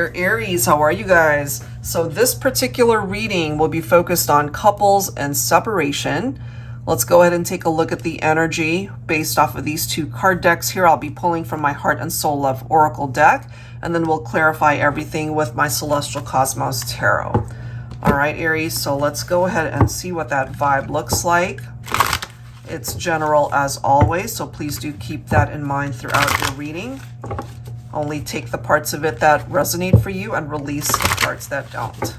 there, Aries. How are you guys? So this particular reading will be focused on couples and separation. Let's go ahead and take a look at the energy based off of these two card decks here. I'll be pulling from my Heart and Soul Love Oracle deck, and then we'll clarify everything with my Celestial Cosmos Tarot. All right, Aries, so let's go ahead and see what that vibe looks like. It's general as always, so please do keep that in mind throughout your reading. Only take the parts of it that resonate for you and release the parts that don't.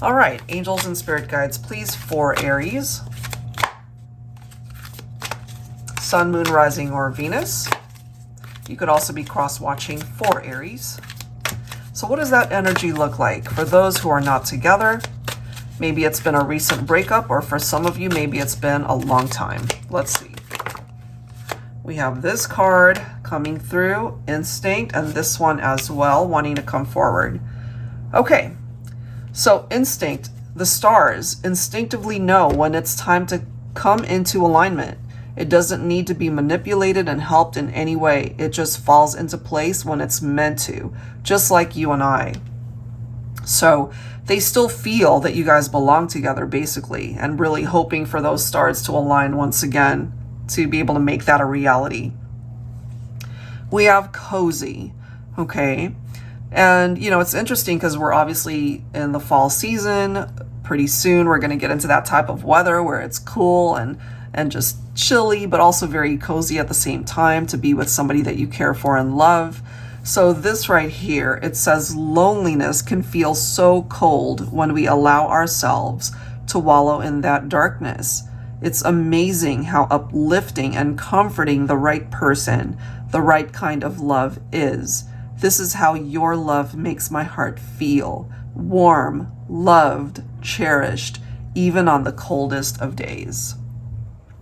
All right, angels and spirit guides, please, for Aries. Sun, moon, rising, or Venus. You could also be cross-watching for Aries. So what does that energy look like for those who are not together? Maybe it's been a recent breakup, or for some of you, maybe it's been a long time. Let's see. We have this card coming through, instinct, and this one as well, wanting to come forward. Okay, so instinct, the stars instinctively know when it's time to come into alignment. It doesn't need to be manipulated and helped in any way. It just falls into place when it's meant to, just like you and I. So they still feel that you guys belong together, basically, and really hoping for those stars to align once again to be able to make that a reality. We have cozy, okay? And, you know, it's interesting because we're obviously in the fall season. Pretty soon we're going to get into that type of weather where it's cool and just chilly, but also very cozy at the same time to be with somebody that you care for and love. So this right here, it says loneliness can feel so cold when we allow ourselves to wallow in that darkness. It's amazing how uplifting and comforting the right person, the right kind of love is. This is how your love makes my heart feel. Warm, loved, cherished, even on the coldest of days.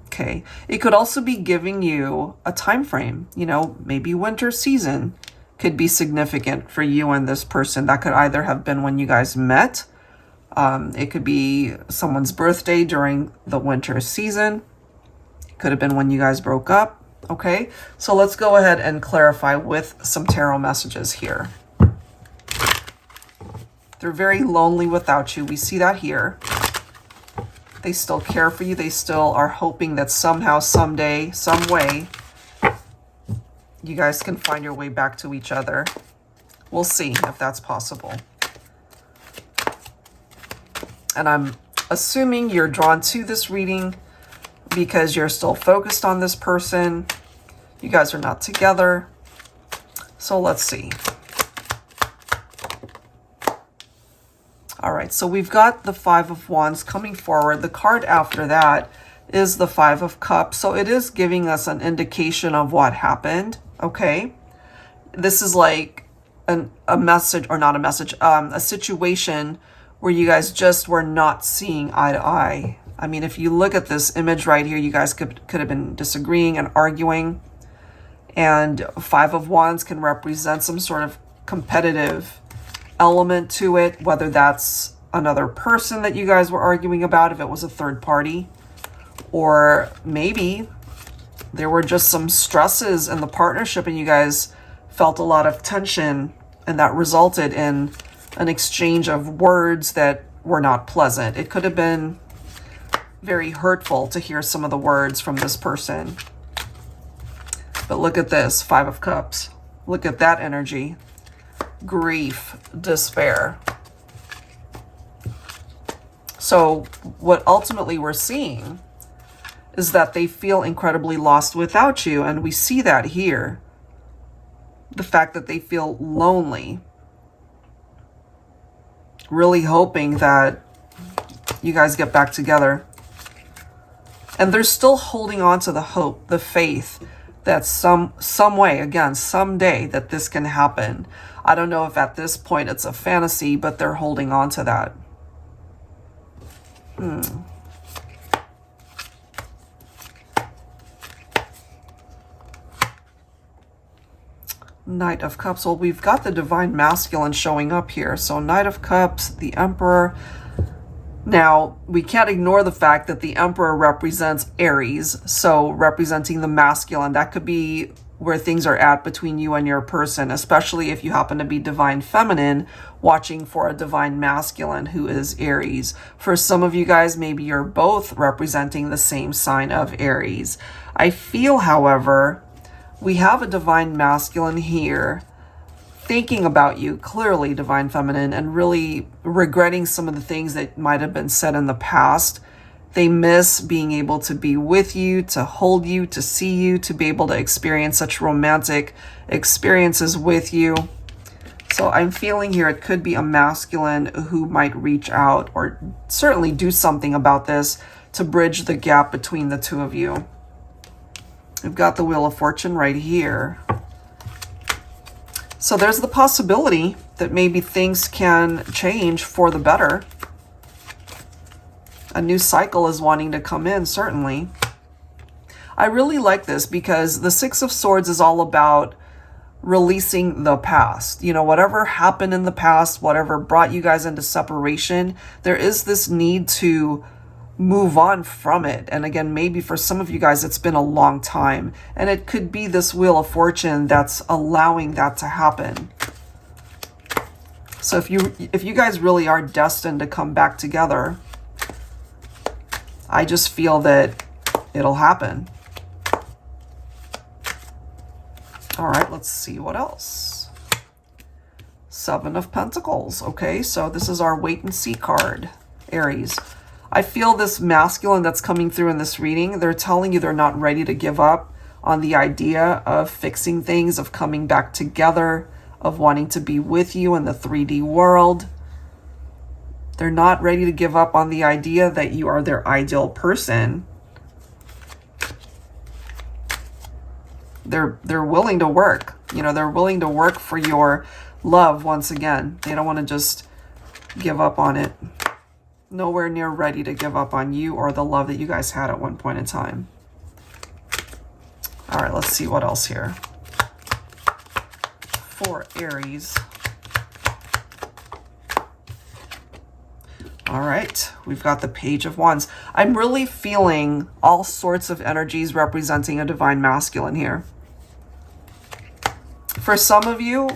Okay. It could also be giving you a time frame. You know, maybe winter season could be significant for you and this person. That could either have been when you guys met. It could be someone's birthday during the winter season. It could have been when you guys broke up. Okay, so let's go ahead and clarify with some tarot messages here. They're very lonely without you. We see that here. They still care for you. They still are hoping that somehow, someday, some way, you guys can find your way back to each other. We'll see if that's possible. And I'm assuming you're drawn to this reading because you're still focused on this person. You guys are not together. So let's see. All right, so we've got the Five of Wands coming forward. The card after that is the Five of Cups. So it is giving us an indication of what happened. Okay, this is like a message, or not a message, a situation where you guys just were not seeing eye to eye. I mean, if you look at this image right here, you guys could have been disagreeing and arguing. And Five of Wands can represent some sort of competitive element to it, whether that's another person that you guys were arguing about, if it was a third party, or maybe there were just some stresses in the partnership and you guys felt a lot of tension, and that resulted in an exchange of words that were not pleasant. It could have been very hurtful to hear some of the words from this person. But look at this, Five of Cups. Look at that energy. Grief, despair. So what ultimately we're seeing is that they feel incredibly lost without you. And we see that here. The fact that they feel lonely. Really hoping that you guys get back together. And they're still holding on to the hope, the faith that some way, again, someday that this can happen. I don't know if at this point it's a fantasy, but they're holding on to that. Knight of Cups. Well, we've got the Divine Masculine showing up here. So Knight of Cups, the Emperor. Now, we can't ignore the fact that the Emperor represents Aries, so representing the masculine. That could be where things are at between you and your person, especially if you happen to be divine feminine watching for a divine masculine who is Aries. For some of you guys, maybe you're both representing the same sign of Aries. I feel, however, we have a divine masculine here thinking about you, clearly divine feminine, and really regretting some of the things that might have been said in the past. They miss being able to be with you, to hold you, to see you, to be able to experience such romantic experiences with you. So I'm feeling here it could be a masculine who might reach out or certainly do something about this to bridge the gap between the two of you. We've got the Wheel of Fortune right here. So there's the possibility that maybe things can change for the better. A new cycle is wanting to come in, certainly. I really like this because the Six of Swords is all about releasing the past. You know, whatever happened in the past, whatever brought you guys into separation, there is this need to move on from it. And again, maybe for some of you guys, it's been a long time. And it could be this Wheel of Fortune that's allowing that to happen. So if you guys really are destined to come back together, I just feel that it'll happen. All right, let's see what else. Seven of Pentacles. Okay, so this is our wait and see card, Aries. I feel this masculine that's coming through in this reading, they're telling you they're not ready to give up on the idea of fixing things, of coming back together, of wanting to be with you in the 3D world. They're not ready to give up on the idea that you are their ideal person. They're willing to work. You know, they're willing to work for your love once again. They don't want to just give up on it. Nowhere near ready to give up on you or the love that you guys had at one point in time. All right, let's see what else here. For Aries. All right, we've got the Page of Wands. I'm really feeling all sorts of energies representing a divine masculine here. For some of you,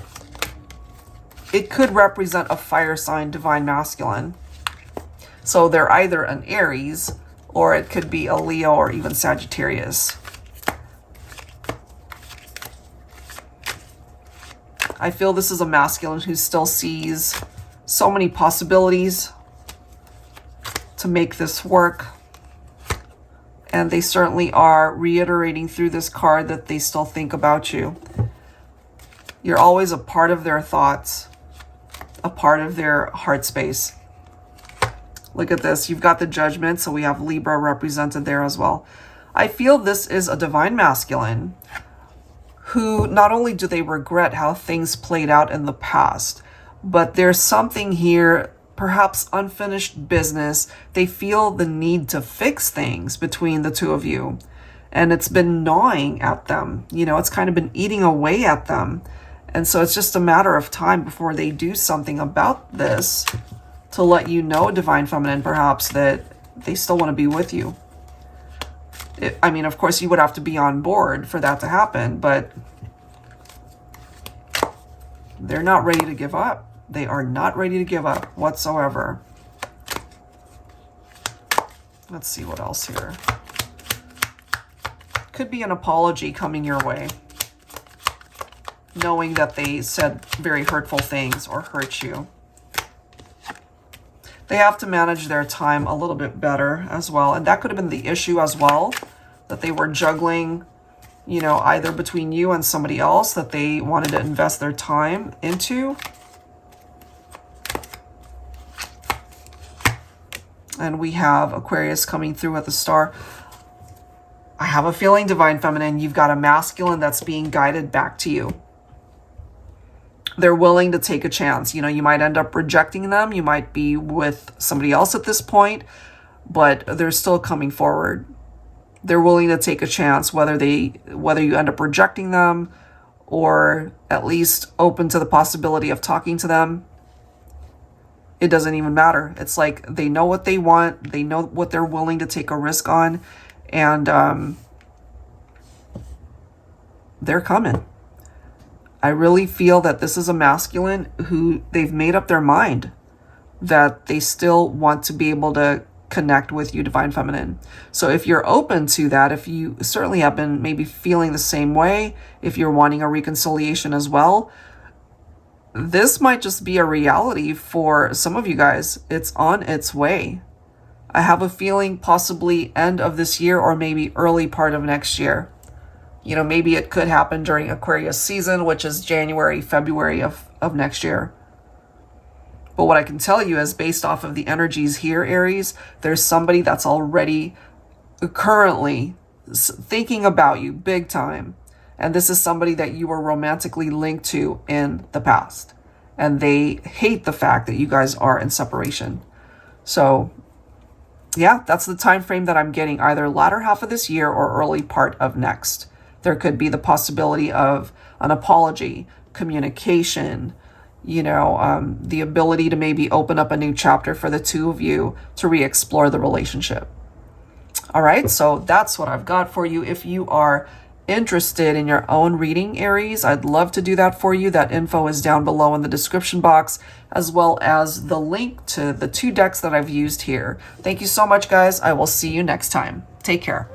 it could represent a fire sign divine masculine. So they're either an Aries, or it could be a Leo or even Sagittarius. I feel this is a masculine who still sees so many possibilities to make this work. And they certainly are reiterating through this card that they still think about you. You're always a part of their thoughts, a part of their heart space. Look at this. You've got the Judgment, so we have Libra represented there as well. I feel this is a divine masculine who not only do they regret how things played out in the past, but there's something here, perhaps unfinished business. They feel the need to fix things between the two of you. And it's been gnawing at them. You know, it's kind of been eating away at them. And so it's just a matter of time before they do something about this to let you know, divine feminine, perhaps, that they still want to be with you. I mean, of course, you would have to be on board for that to happen, but they're not ready to give up. They are not ready to give up whatsoever. Let's see what else here. Could be an apology coming your way, knowing that they said very hurtful things or hurt you. They have to manage their time a little bit better as well. And that could have been the issue as well, that they were juggling, you know, either between you and somebody else that they wanted to invest their time into. And we have Aquarius coming through with a star. I have a feeling, divine feminine, you've got a masculine that's being guided back to you. They're willing to take a chance. You know, you might end up rejecting them. You might be with somebody else at this point, but they're still coming forward. They're willing to take a chance, whether you end up rejecting them or at least open to the possibility of talking to them. It doesn't even matter. It's like they know what they want. They know what they're willing to take a risk on. And they're coming. I really feel that this is a masculine who they've made up their mind that they still want to be able to connect with you, Divine Feminine. So if you're open to that, if you certainly have been maybe feeling the same way, if you're wanting a reconciliation as well, this might just be a reality for some of you guys. It's on its way. I have a feeling possibly end of this year or maybe early part of next year. You know, maybe it could happen during Aquarius season, which is January, February of next year. But what I can tell you is based off of the energies here, Aries, there's somebody that's already currently thinking about you big time. And this is somebody that you were romantically linked to in the past. And they hate the fact that you guys are in separation. So yeah, that's the time frame that I'm getting, either latter half of this year or early part of next. There could be the possibility of an apology, communication, you know, the ability to maybe open up a new chapter for the two of you to re-explore the relationship. All right, so that's what I've got for you. If you are interested in your own reading, Aries, I'd love to do that for you. That info is down below in the description box, as well as the link to the 2 decks that I've used here. Thank you so much, guys. I will see you next time. Take care.